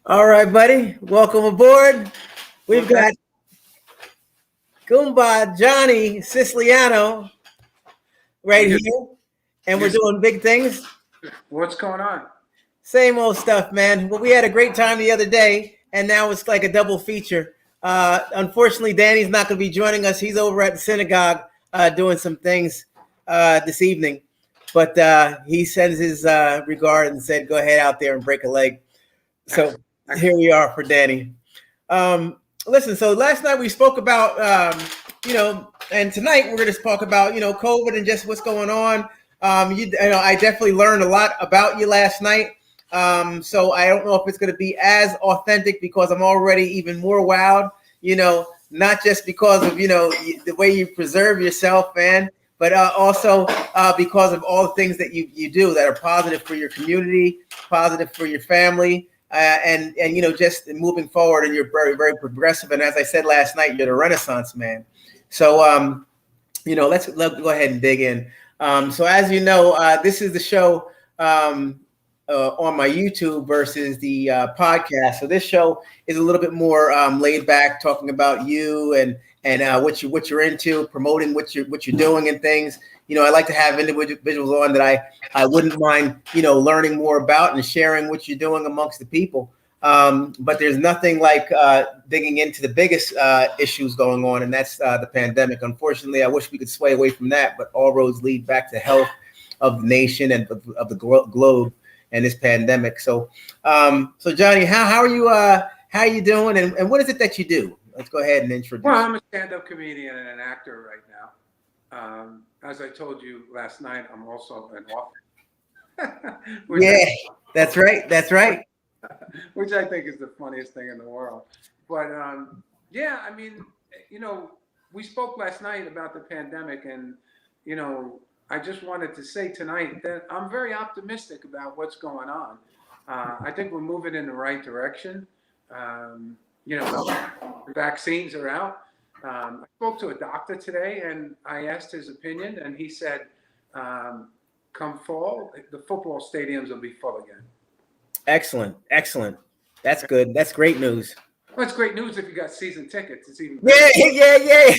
All right, buddy. Welcome aboard. We've Okay. got Goumba Johnny Siciliano right You, here, and we're you, doing big things. what's going on? Same old stuff, man. Well, we had a great time the other day, and now it's like a double feature. Unfortunately, Danny's not going to be joining us. He's over at the synagogue doing some things this evening, but he sends his regard and said, "Go ahead out there and break a leg." So here we are for Danny. Listen, so last night we spoke about, and tonight we're going to talk about, COVID and just what's going on. I definitely learned a lot about you last night. So I don't know if it's going to be as authentic because I'm already even more wowed, not just because of, the way you preserve yourself, man, but also because of all the things that you do that are positive for your community, positive for your family. And just moving forward, and you're very, very progressive. And as I said last night, you're the Renaissance man. So, let's go ahead and dig in. So as you know, this is the show on my YouTube versus the podcast. So this show is a little bit more laid back, talking about you and what you're into, promoting what you're doing and things. I like to have individuals on that I wouldn't mind, learning more about and sharing what you're doing amongst the people. But there's nothing like digging into the biggest issues going on, and that's the pandemic. Unfortunately, I wish we could sway away from that, but all roads lead back to health of the nation and of the globe and this pandemic. So, Johnny, how are you? How are you doing? And what is it that you do? Let's go ahead and introduce. Well, I'm a stand-up comedian and an actor right now. As I told you last night, I'm also an author. Yeah, that's right. That's right. Which I think is the funniest thing in the world. But yeah, I mean, we spoke last night about the pandemic, and I just wanted to say tonight that I'm very optimistic about what's going on. I think we're moving in the right direction. The vaccines are out. I spoke to a doctor today, and I asked his opinion, and he said, come fall, the football stadiums will be full again. Excellent. That's good. That's great news. Well, it's great news if you got season tickets. It's even better. Yeah.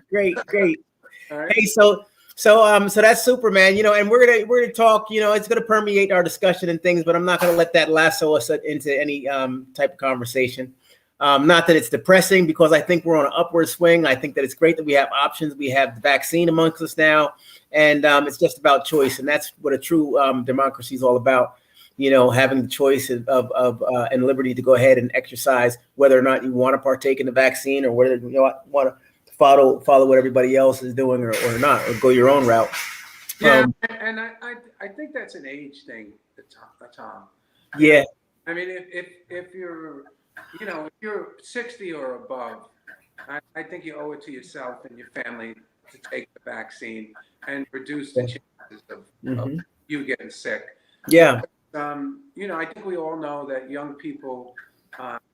Great. All right. Hey, so that's super, man. And we're gonna talk. It's gonna permeate our discussion and things, but I'm not gonna let that lasso us into any type of conversation. Not that it's depressing, because I think we're on an upward swing. I think that it's great that we have options. We have the vaccine amongst us now, and it's just about choice, and that's what a true democracy is all about. Having the choice of and liberty to go ahead and exercise whether or not you want to partake in the vaccine, or whether you want to follow what everybody else is doing, or not, or go your own route. Yeah, and I think that's an age thing, Tom. Yeah. I mean, if you're if you're 60 or above, I think you owe it to yourself and your family to take the vaccine and reduce the chances of you getting sick. Yeah. I think we all know that young people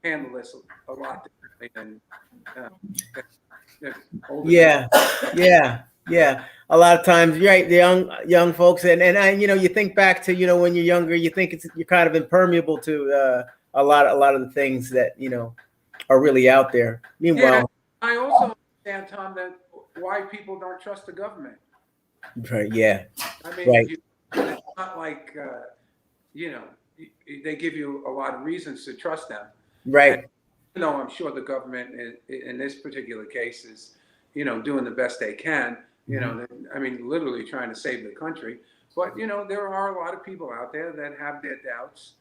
handle this a lot differently than older. Yeah. A lot of times, you're right. The young folks, and you think back to when you're younger, you think you're kind of impermeable to a lot of the things that are really out there. Meanwhile, I also understand, Tom, that why people don't trust the government. Right. Yeah. I mean, it's not like they give you a lot of reasons to trust them. Right. And, I'm sure the government in this particular case is doing the best they can. I mean, literally trying to save the country. But there are a lot of people out there that have their doubts.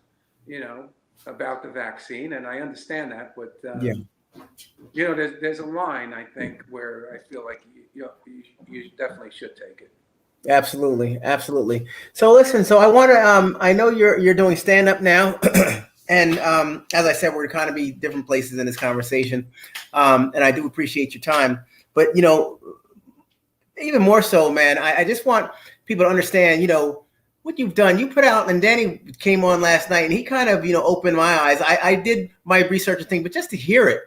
About the vaccine, and I understand that, but there's a line, I think, where I feel like you definitely should take it. Absolutely. So listen, I want to I know you're doing stand up now, and as I said, we're kind of be different places in this conversation, and I do appreciate your time, but even more so, man, I just want people to understand what you've done. You put out, and Danny came on last night, and he kind of, opened my eyes. I did my research and thing, but just to hear it,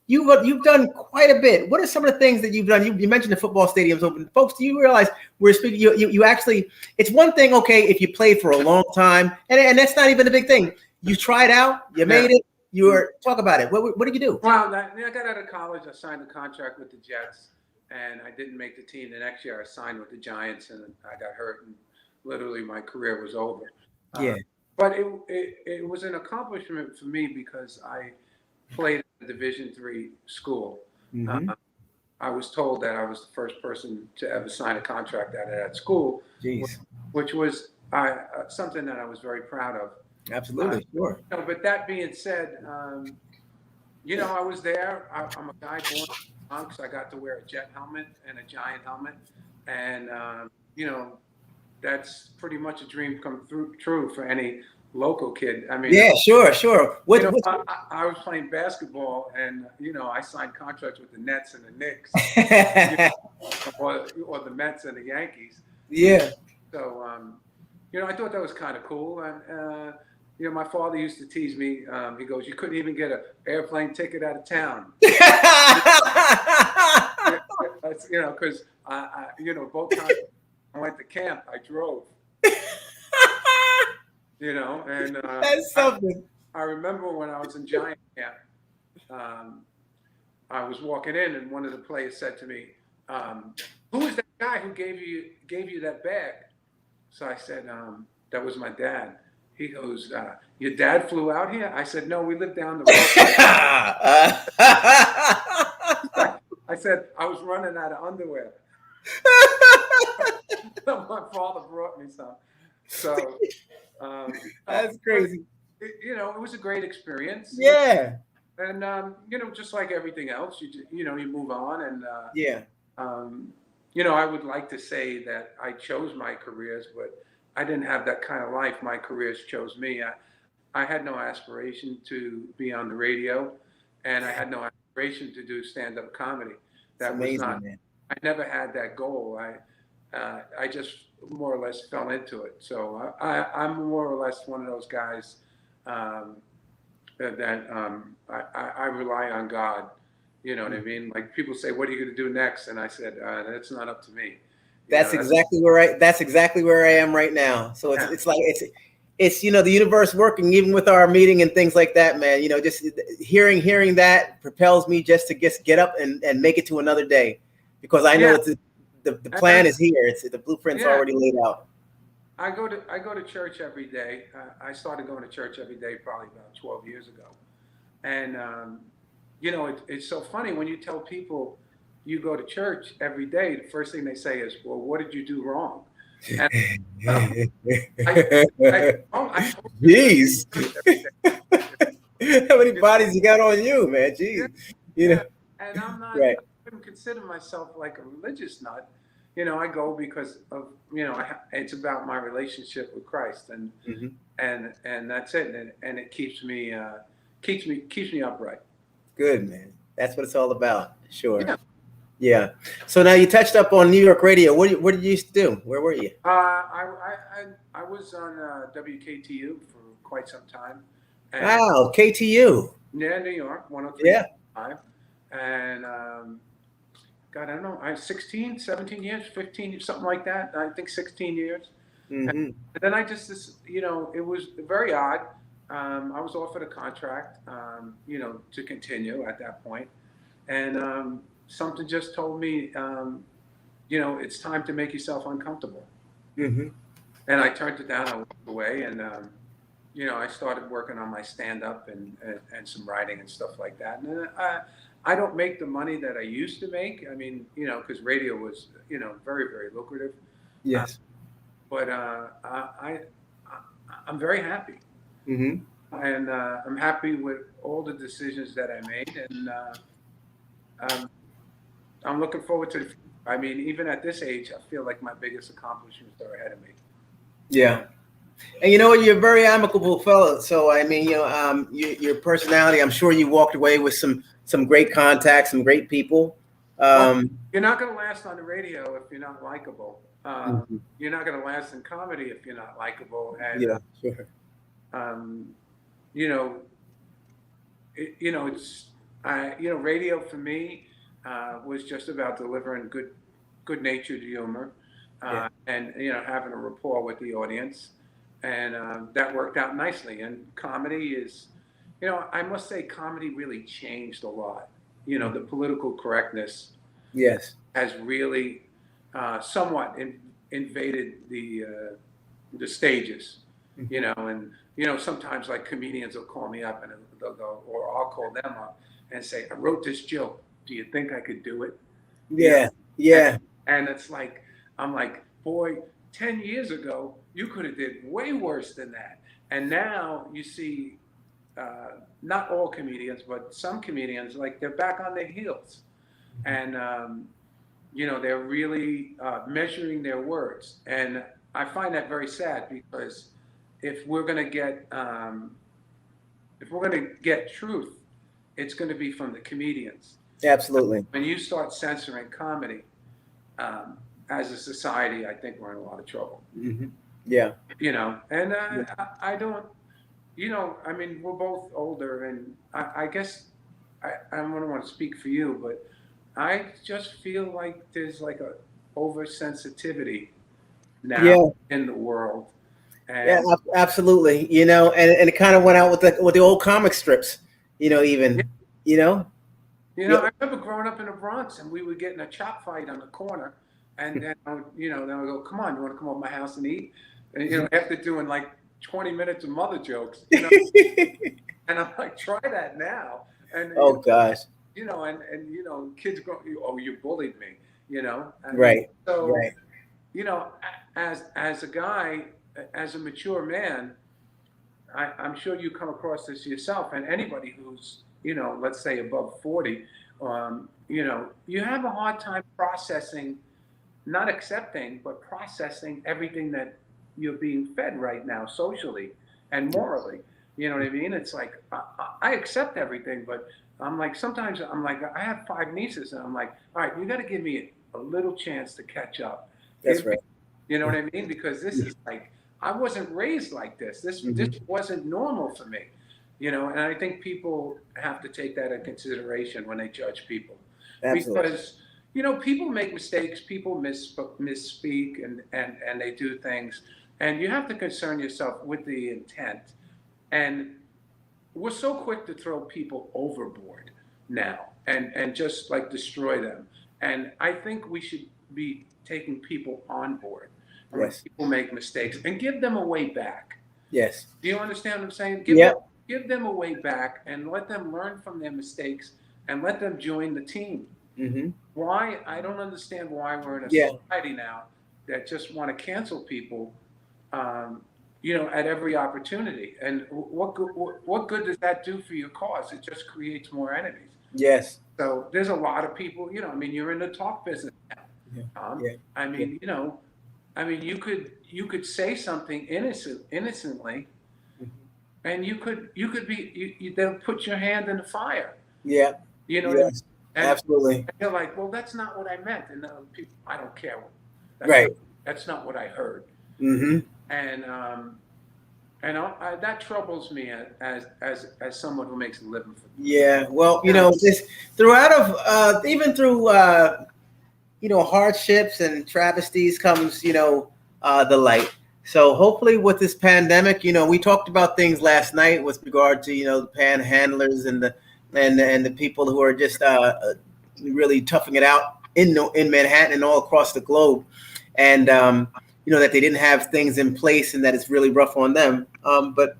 you've done quite a bit. What are some of the things that you've done? You mentioned the football stadiums open. Folks, do you realize we're speaking? You actually, it's one thing, okay, if you play for a long time, and that's not even a big thing. you tried out, you made it. You were talk about it. What did you do? Well, I got out of college. I signed a contract with the Jets, and I didn't make the team. The next year, I signed with the Giants, and I got hurt, and literally my career was over. Yeah. But it was an accomplishment for me because I played at a Division III school. Mm-hmm. I was told that I was the first person to ever sign a contract out of that school, Jeez. which was something that I was very proud of. Absolutely. Sure. But that being said, I was there. I'm a guy born in the Bronx. I got to wear a Jet helmet and a Giant helmet, and that's pretty much a dream come true for any local kid. I mean, yeah, sure. I was playing basketball, and I signed contracts with the Nets and the Knicks, or the Mets and the Yankees. Yeah. So, I thought that was kind of cool, and my father used to tease me. He goes, "You couldn't even get an airplane ticket out of town." Because both times I went to camp, I drove. And That's something. I remember when I was in Giant camp, I was walking in, and one of the players said to me, "Who is that guy who gave you that bag?" So I said, "That was my dad." He goes, "Your dad flew out here?" I said, "No, we live down the road." I said, "I was running out of underwear." So my father brought me some. So that's crazy. It was a great experience. Yeah. And just like everything else, you move on, and yeah. I would like to say that I chose my careers, but I didn't have that kind of life. My careers chose me. I had no aspiration to be on the radio, and I had no aspiration to do stand-up comedy. That amazing, was not. Man. I never had that goal. I just more or less fell into it. So I'm more or less one of those guys that I rely on God. You know what I mean? Like people say, "What are you going to do next?" And I said, "That's not up to me." That's exactly where I am right now. So it's like it's the universe working even with our meeting and things like that, man. Just hearing that propels me just to get up and make it to another day, because I know the plan is here. The blueprint's already laid out. I go to church every day. I started going to church every day probably about 12 years ago, and it's so funny when you tell people you go to church every day. The first thing they say is, "Well, what did you do wrong?" And, Jeez, how many bodies you got on you, man? Jeez, And I'm not. Right. I wouldn't consider myself like a religious nut. I go because of it's about my relationship with Christ, and and that's it, and it keeps me upright. Good, man. That's what it's all about. Sure. Yeah. So now you touched up on New York radio. What did you used to do? Where were you? I was on WKTU for quite some time. Wow, KTU. Yeah, New York, 103.5. Yeah. And God, I don't know. I 16, 17 years, 15, something like that. I think 16 years. And then I just, it was very odd. I was offered a contract, to continue at that point. And something just told me, it's time to make yourself uncomfortable. And I turned it down. I walked away, and I started working on my stand-up and some writing and stuff like that. And I don't make the money that I used to make. I mean, because radio was, very, very lucrative. Yes. But I'm very happy. And I'm happy with all the decisions that I made. And I'm looking forward to the future. I mean, even at this age, I feel like my biggest accomplishments are ahead of me. Yeah. And you know what? You're a very amicable fellow. So, I mean, your personality, I'm sure you walked away with some great contacts, some great people. Well, you're not going to last on the radio if you're not likable. You're not going to last in comedy if you're not likable. And, sure. Radio for me was just about delivering good-natured humor and having a rapport with the audience. and that worked out nicely. And comedy is, I must say, comedy really changed a lot. The political correctness Yes. has really somewhat invaded the stages, and sometimes like comedians will call me up and they'll go, or I'll call them up and say, I wrote this joke. Do you think I could do it? You know, Yeah. Yeah. and it's like, I'm like, boy, 10 years ago, you could have did way worse than that. And now you see, not all comedians, but some comedians, like they're back on their heels. And, they're really measuring their words. And I find that very sad because if we're going to get, if we're going to get truth, it's going to be from the comedians. Absolutely. When you start censoring comedy, um, as a society, I think we're in a lot of trouble. Yeah. And I don't, I mean, we're both older, and I guess I don't want to speak for you, but I just feel like there's like a oversensitivity now Yeah. in the world, Yeah. and Absolutely. And it kind of went out with the old comic strips. yeah, Even. You know. Yeah. I remember growing up in the Bronx, and we would get in a chop fight on the corner, and then then I would go, "Come on, you want to come over to my house and eat?" And after doing like 20 minutes of mother jokes, and I'm like, "Try that now," and Oh gosh. kids go, "Oh, you bullied me," and Right. so Right. as a guy, as a mature man, I'm sure you come across this yourself, and anybody who's, let's say above 40, you have a hard time processing, not accepting, but processing everything that you're being fed right now, socially and morally. You know what I mean? It's like, I accept everything, but I'm like, sometimes I'm like, I have 5 nieces, and I'm like, all right, you got to give me a little chance to catch up. That's right. You know what I mean? Because this is like, I wasn't raised like this. This wasn't normal for me. And I think people have to take that in consideration when they judge people. Absolutely. Because, people make mistakes, people misspeak, and they do things. And you have to concern yourself with the intent. And we're so quick to throw people overboard now and just like destroy them. And I think we should be taking people on board. And when Yes. people make mistakes, and give them a way back. Yes. Do you understand what I'm saying? Yep. Give them a way back, and let them learn from their mistakes, and let them join the team. Why? I don't understand why we're in a Yeah. society now that just want to cancel people, at every opportunity. And what good does that do for your cause? It just creates more enemies. Yes. So there's a lot of people, I mean, you're in the talk business now. Yeah. I mean, you could say something innocently, and you could be, they'll put your hand in the fire. Yeah. You know what I mean? Yes. And Absolutely. you're like, well, that's not what I meant. And people, I don't care. Right. That's not what I heard. Mm-hmm. And that troubles me as someone who makes a living for. Yeah. Well, this even through hardships and travesties comes the light. So hopefully with this pandemic, we talked about things last night with regard to the panhandlers and the people who are just really toughing it out in Manhattan and all across the globe, and that they didn't have things in place and that it's really rough on them. But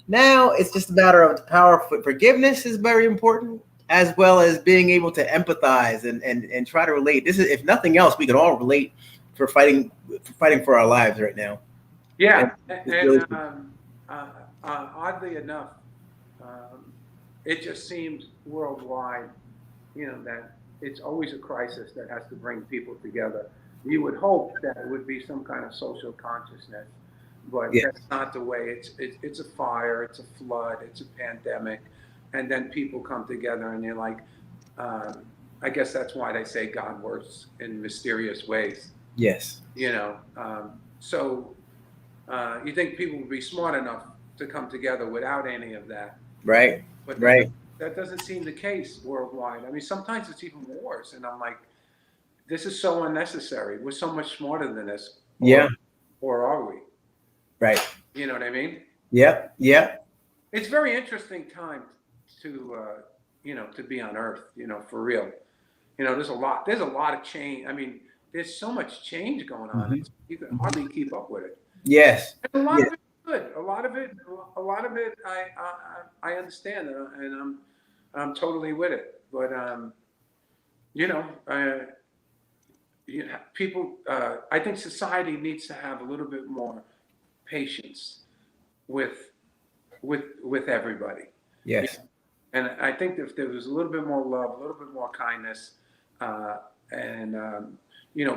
now it's just a matter of the power of forgiveness is very important, as well as being able to empathize and try to relate. This is, if nothing else, we can all relate for fighting for our lives right now. Yeah, really oddly enough, it just seems worldwide, that it's always a crisis that has to bring people together. You would hope that it would be some kind of social consciousness, but that's not the way. It's a fire, it's a flood, it's a pandemic, and then people come together, and you're like, I guess that's why they say God works in mysterious ways. Yes. So you think people would be smart enough to come together without any of that. Right. But right. That doesn't seem the case worldwide. I mean, sometimes it's even worse. And I'm like, this is so unnecessary. We're so much smarter than this. Yeah. Or are we? Right. You know what I mean? Yep. Yep. It's very interesting time to to be on Earth. For real. There's a lot of change. I mean, there's so much change going on. Mhm. You can hardly keep up with it. Yes. And a lot Yes. of it is good. A lot of it, I understand, and I'm totally with it. But you know, people. I think society needs to have a little bit more patience with with everybody. Yeah. Yes. And I think if there was a little bit more love, a little bit more kindness, uh, and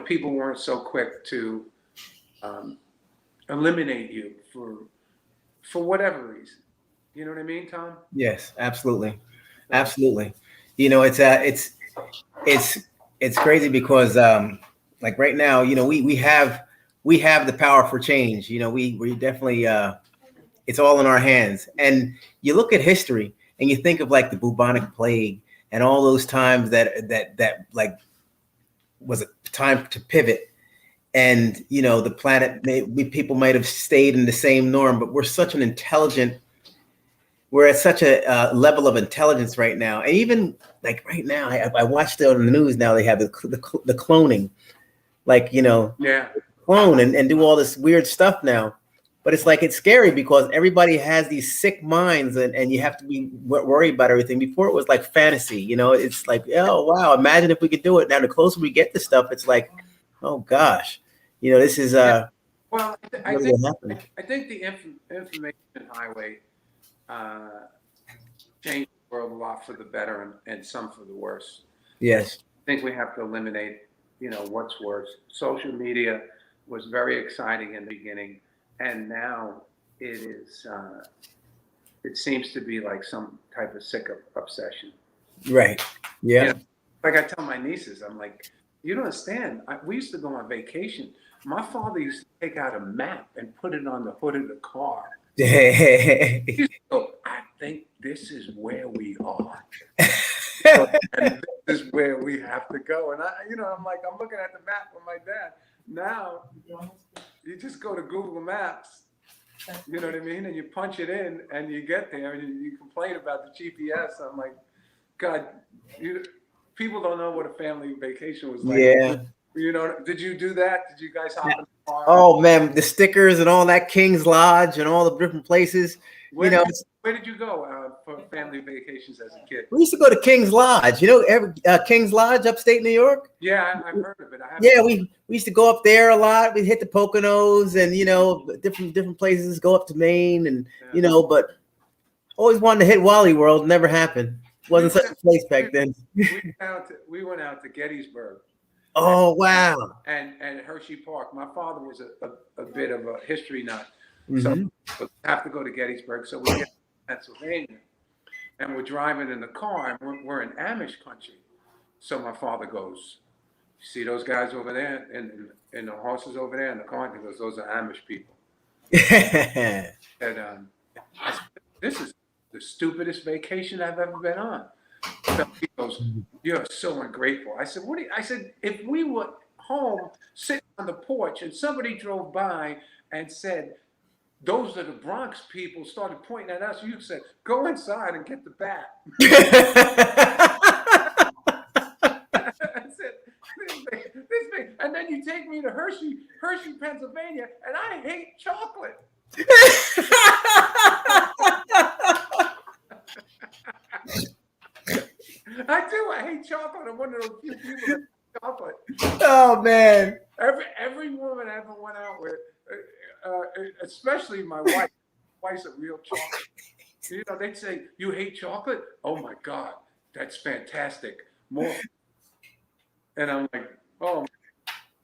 people weren't so quick to um, eliminate you for whatever reason. You know what I mean, Tom? Yes. Absolutely. So Absolutely. It's it's crazy because like right now, we have the power for change. We definitely it's all in our hands. And you look at history and you think of like the bubonic plague and all those times that like was a time to pivot. And the planet people might have stayed in the same norm, but we're at such a level of intelligence right now. And even like right now, I watched it on the news. Now they have the cloning, like yeah, clone and do all this weird stuff now. But it's like it's scary because everybody has these sick minds, and you have to be worried about everything. Before it was like fantasy, it's like, oh wow, imagine if we could do it. Now the closer we get to stuff, it's like, oh gosh, this is yeah. Well, really happening. I think the information highway uh, changed the world a lot for the better and some for the worse. And Yes. I think we have to eliminate, what's worse. Social media was very exciting in the beginning, and now it is. It seems to be like some type of sick obsession. Right. You Yeah. know, like I tell my nieces, I'm like, you don't understand. We used to go on vacation. My father used to take out a map and put it on the hood of the car. He used to go, I think this is where we are. And this is where we have to go. And I'm like, I'm looking at the map with my dad. Now you just go to Google Maps, you know what I mean? And you punch it in and you get there and you complain about the GPS. I'm like, God, people don't know what a family vacation was like. Yeah. Did you do that? Did you guys hop in the car? Oh man, the stickers and all that, King's Lodge and all the different places. Where did you go for family vacations as a kid? We used to go to King's Lodge. King's Lodge, upstate New York. Yeah, I've heard of it. Yeah, we used to go up there a lot. We'd hit the Poconos and different places. Go up to Maine and but always wanted to hit Wally World. Never happened. Wasn't such a place back then. We went out to Gettysburg. Oh wow! And Hershey Park. My father was a bit of a history nut, Mm-hmm. so we have to go to Gettysburg. So we get to Pennsylvania, and we're driving in the car, and we're in Amish country. So my father goes, "You see those guys over there, and the horses over there in the car?" And he goes, "Those are Amish people." And I said, "This is the stupidest vacation I've ever been on." So he goes, "You're so ungrateful." I said, "What do you?" I said, "If we were home sitting on the porch and somebody drove by and said, 'Those are the Bronx people,' started pointing at us, you said, 'Go inside and get the bat.'" I said, and then you take me to Hershey, Pennsylvania, and I hate chocolate. I do. I hate chocolate. I'm one of those few people that hate chocolate. Oh man! Every woman I ever went out with, especially my wife, wife's a real chocolate. They'd say, "You hate chocolate? Oh my God, that's fantastic. More." And I'm like, "Oh,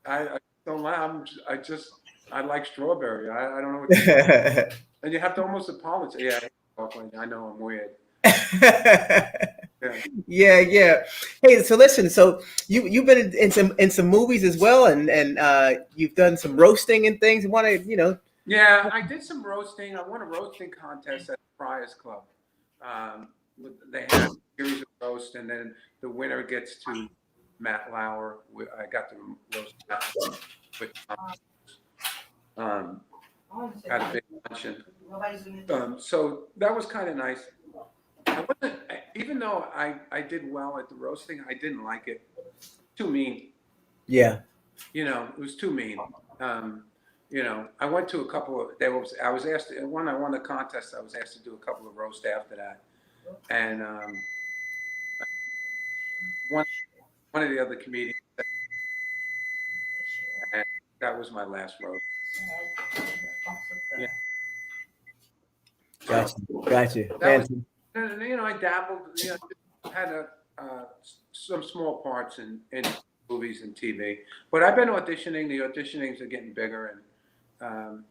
I don't like. I like strawberry. I don't know what." And you have to almost apologize. Yeah, I hate chocolate. I know I'm weird. Yeah. Hey, so listen. So you've been in some movies as well, and you've done some roasting and things. You want to. Yeah, I did some roasting. I won a roasting contest at the Friars Club. They had a series of roast, and then the winner gets to Matt Lauer. I got to roast Matt with at a big luncheon. So that was kind of nice. Even though I did well at the roasting, I didn't like it. Too mean. Yeah. It was too mean. I went to a couple of, I was asked, when I won the contest, I was asked to do a couple of roasts after that. And one of the other comedians, and that was my last roast. Yeah. Gotcha. I dabbled, had some small parts in movies and TV, but I've been auditioning. The auditionings are getting bigger, and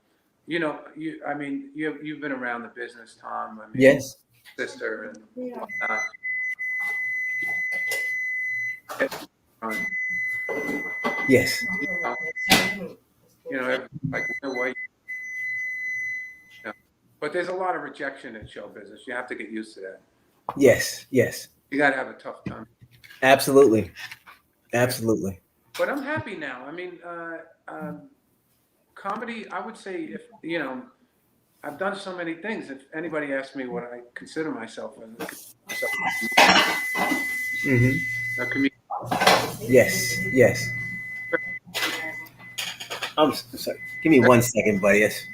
you've been around the business, Tom. I mean, yes. Sister and whatnot. Yes. Like where but there's a lot of rejection in show business. You have to get used to that. Yes. You got to have a tough time. Absolutely. But I'm happy now. I mean, comedy, I would say, if I've done so many things. If anybody asks me what I consider myself, a comedian. Yes. I'm sorry. Give me 1 second, buddy. Yes.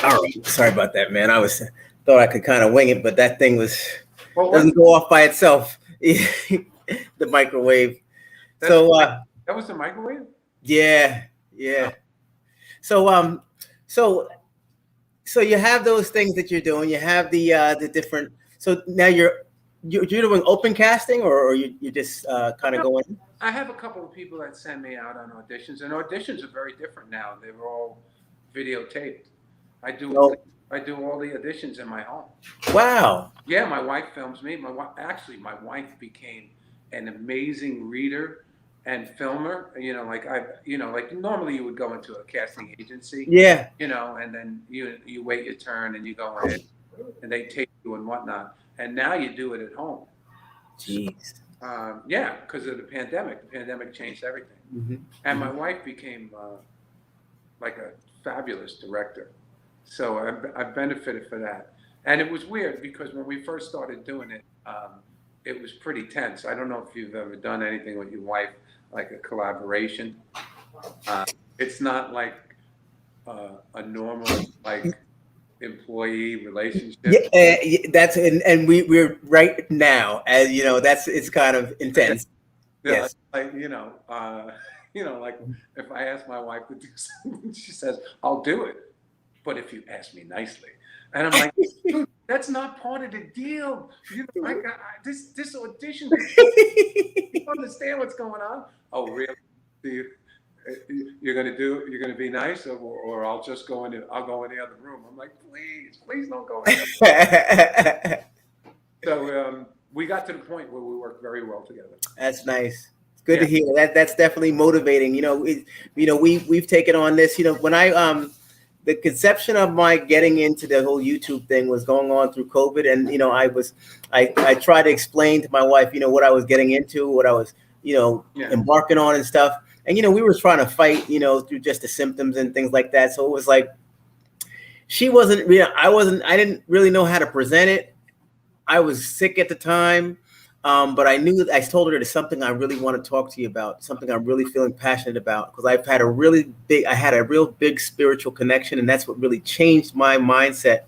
All right. Sorry about that, man. Thought I could kind of wing it, but that thing doesn't go off by itself. The microwave. That was the microwave? Yeah. So you have those things that you're doing. You have the different. So now you're doing open casting, or you just kind of going. I have a couple of people that send me out on auditions, and auditions are very different now. They were all videotaped. I do all the auditions in my home. Wow. Yeah, my wife films me. My wife became an amazing reader and filmer. Like normally you would go into a casting agency. Yeah. And then you wait your turn and you go in, and they tape you and whatnot. And now you do it at home. Jeez. Because of the pandemic. The pandemic changed everything. Mm-hmm. And my wife became like a fabulous director. So I've benefited for that. And it was weird because when we first started doing it, it was pretty tense. I don't know if you've ever done anything with your wife, like a collaboration. It's not like a normal employee relationship. Yeah, that's and we're right now, as you know, it's kind of intense. Yes. Like like if I ask my wife to do something, she says, "I'll do it, but if you ask me nicely." And I'm like, dude, that's not part of the deal. This audition. You understand what's going on? Oh, really? You're gonna be nice, or I'll just go in. I'll go in the other room. I'm like, please don't go in. So we got to the point where we worked very well together. That's nice. It's good to hear. That's definitely motivating. We've taken on this. When the conception of my getting into the whole YouTube thing was going on through COVID, and I tried to explain to my wife, what I was getting into, what I was, embarking on and stuff. And we were trying to fight, through just the symptoms and things like that. So it was like she wasn't, I didn't really know how to present it. I was sick at the time, but I knew that I told her there's something I really want to talk to you about, something I'm really feeling passionate about, because I had a real big spiritual connection, and that's what really changed my mindset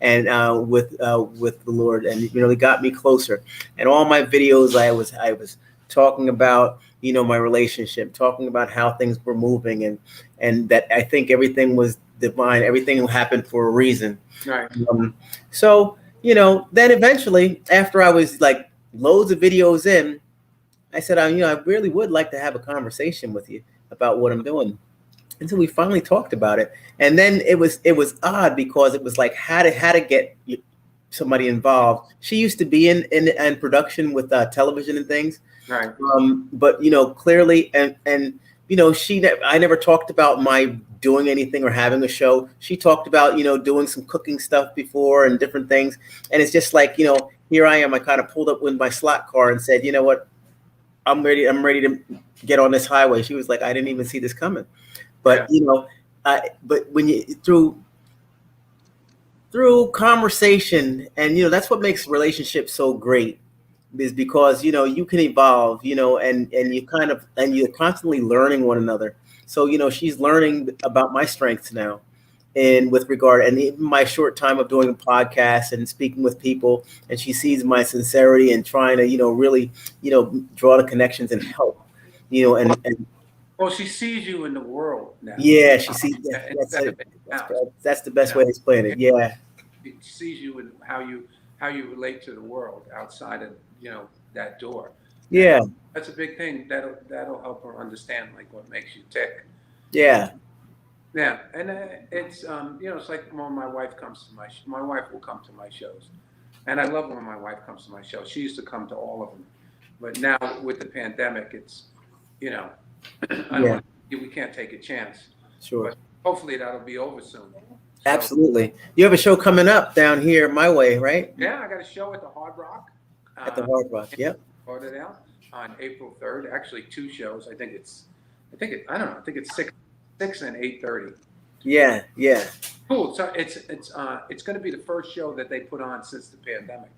and with the Lord, and really got me closer. And all my videos, I was talking about my relationship, talking about how things were moving, and that I think everything was divine, everything happened for a reason. Right. So then eventually, after I was like loads of videos in, I said, I really would like to have a conversation with you about what I'm doing. And so we finally talked about it. And then it was odd because it was like how to get somebody involved. She used to be in production with television and things. Right. But clearly, and I never talked about my doing anything or having a show. She talked about, doing some cooking stuff before and different things. And it's just like, here I am. I kind of pulled up with my slot car and said, you know what? I'm ready. I'm ready to get on this highway. She was like, I didn't even see this coming. But, but when you through conversation, and that's what makes relationships so great, is because you can evolve, and you're constantly learning one another. So she's learning about my strengths now, and with regard, and even my short time of doing a podcast and speaking with people, and she sees my sincerity and trying to really draw the connections and help, and well, she sees you in the world now. Yeah, she sees that's the best way to explain it. Yeah. She sees you in how you relate to the world outside of that door. Yeah. And that's a big thing. That'll help her understand like what makes you tick. Yeah. Yeah, and it's it's like when my wife comes to my wife will come to my shows, and I love when my wife comes to my shows. She used to come to all of them, but now with the pandemic, it's we can't take a chance. Sure. But hopefully that'll be over soon. So, absolutely. You have a show coming up down here my way, right? Yeah, I got a show at the Hard Rock. At the Hard Rock, yep. Lauderdale on April 3rd. Actually, 2 shows. I think it's 6 and 8:30. Yeah. Cool. So it's going to be the first show that they put on since the pandemic.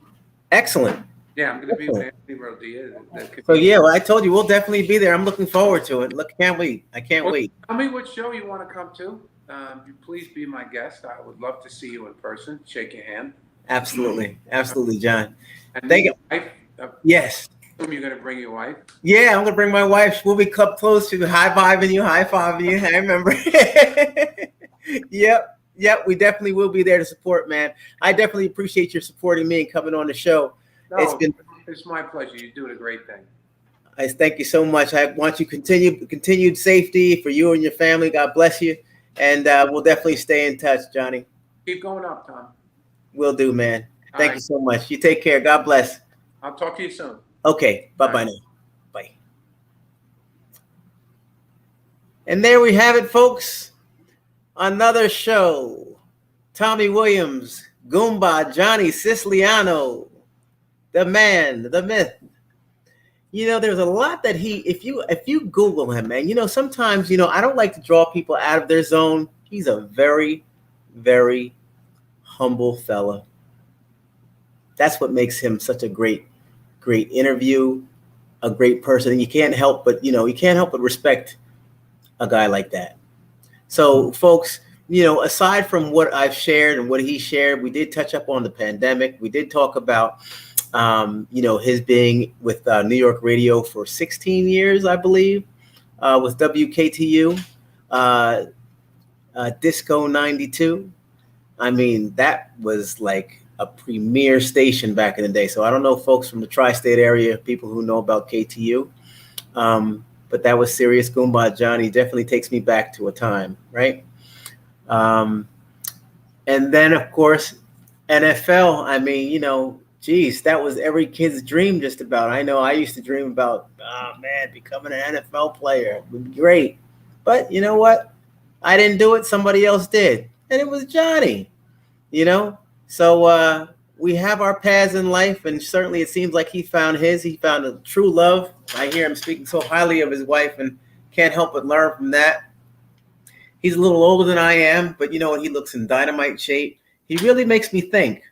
Excellent. Yeah, I'm going to be with Anthony Rodilla. So well, I told you we'll definitely be there. I'm looking forward to it. Look, can't wait. I can't wait. Tell me what show you want to come to. Please be my guest. I would love to see you in person. Shake your hand. Absolutely, John. And thank you. Yes. You're going to bring your wife? Yeah, I'm going to bring my wife. We'll be close to high-fiving you. I remember. Yep. We definitely will be there to support, man. I definitely appreciate your supporting me and coming on the show. No, it's my pleasure. You're doing a great thing. I thank you so much. I want you continued safety for you and your family. God bless you. And we'll definitely stay in touch, Johnny. Keep going up, Tom. Will do, man. Thank you so much. You take care. God bless. I'll talk to you soon. Okay. Bye-bye now. Bye. And there we have it, folks. Another show. Tommy Williams, Goumba, Johnny Siciliano, the man, the myth. There's a lot that if you Google him, man, sometimes, I don't like to draw people out of their zone. He's a very, very humble fella. That's what makes him such a great interview, a great person. And you can't help but respect a guy like that. So folks, aside from what I've shared and what he shared, we did touch up on the pandemic. We did talk about his being with New York radio for 16 years, I believe, with WKTU, Disco 92. I mean, that was like a premier station back in the day. So I don't know folks from the tri-state area, people who know about KTU, but that was serious. Goumba Johnny definitely takes me back to a time, right? And then, of course, NFL. I mean, geez, that was every kid's dream just about. I know I used to dream about, becoming an NFL player. It would be great. But you know what? I didn't do it. Somebody else did. And it was Johnny, So we have our paths in life, and certainly it seems like he found his. He found a true love. I hear him speaking so highly of his wife and can't help but learn from that. He's a little older than I am, but he looks in dynamite shape. He really makes me think.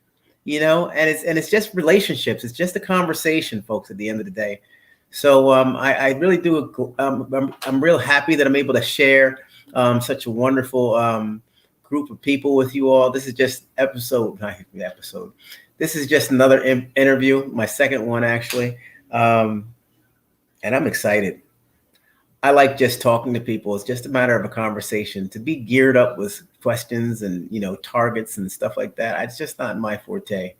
And it's just relationships. It's just a conversation, folks, at the end of the day. So I really do. I'm real happy that I'm able to share such a wonderful group of people with you all. This is just This is just another interview, my second one, actually. And I'm excited. I like just talking to people. It's just a matter of a conversation. To be geared up with questions and, targets and stuff like that, it's just not my forte.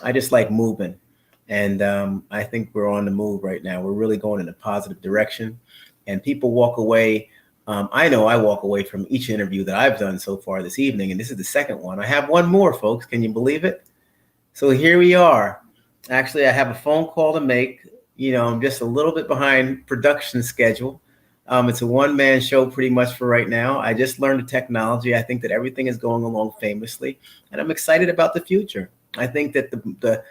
I just like moving. And I think we're on the move right now. We're really going in a positive direction. And people walk away. I know I walk away from each interview that I've done so far this evening. And this is the second one. I have one more, folks. Can you believe it? So here we are. Actually, I have a phone call to make. I'm just a little bit behind production schedule. It's a one-man show pretty much for right now. I just learned the technology. I think that everything is going along famously, and I'm excited about the future. I think that the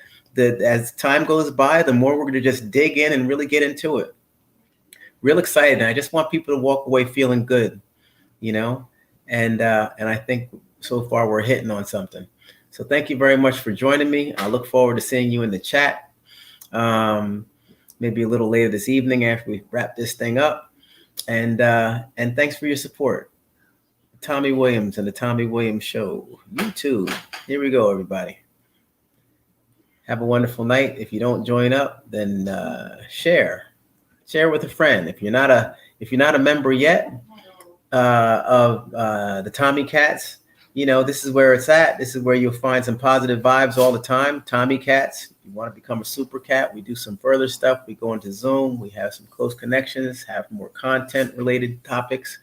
as time goes by, the more we're going to just dig in and really get into it. Real excited, and I just want people to walk away feeling good, you know. And I think so far we're hitting on something. So thank you very much for joining me. I look forward to seeing you in the chat. Maybe a little later this evening after we wrap this thing up. And thanks for your support. Tommy Williams and the Tommy Williams Show, YouTube. Here we go, everybody. Have a wonderful night. If you don't join up, then share with a friend. If you're not a member yet of the Tommy Cats, this is where it's at. This is where you'll find some positive vibes all the time. Tommy Cats. If you want to become a super cat, we do some further stuff. We go into Zoom. We have some close connections, have more content related topics.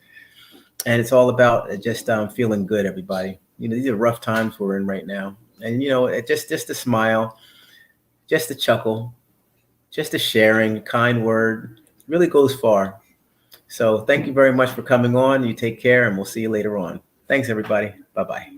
And it's all about just feeling good, everybody. These are rough times we're in right now. And, just a smile, just a chuckle, just a sharing, kind word really goes far. So thank you very much for coming on. You take care, and we'll see you later on. Thanks, everybody. Bye-bye.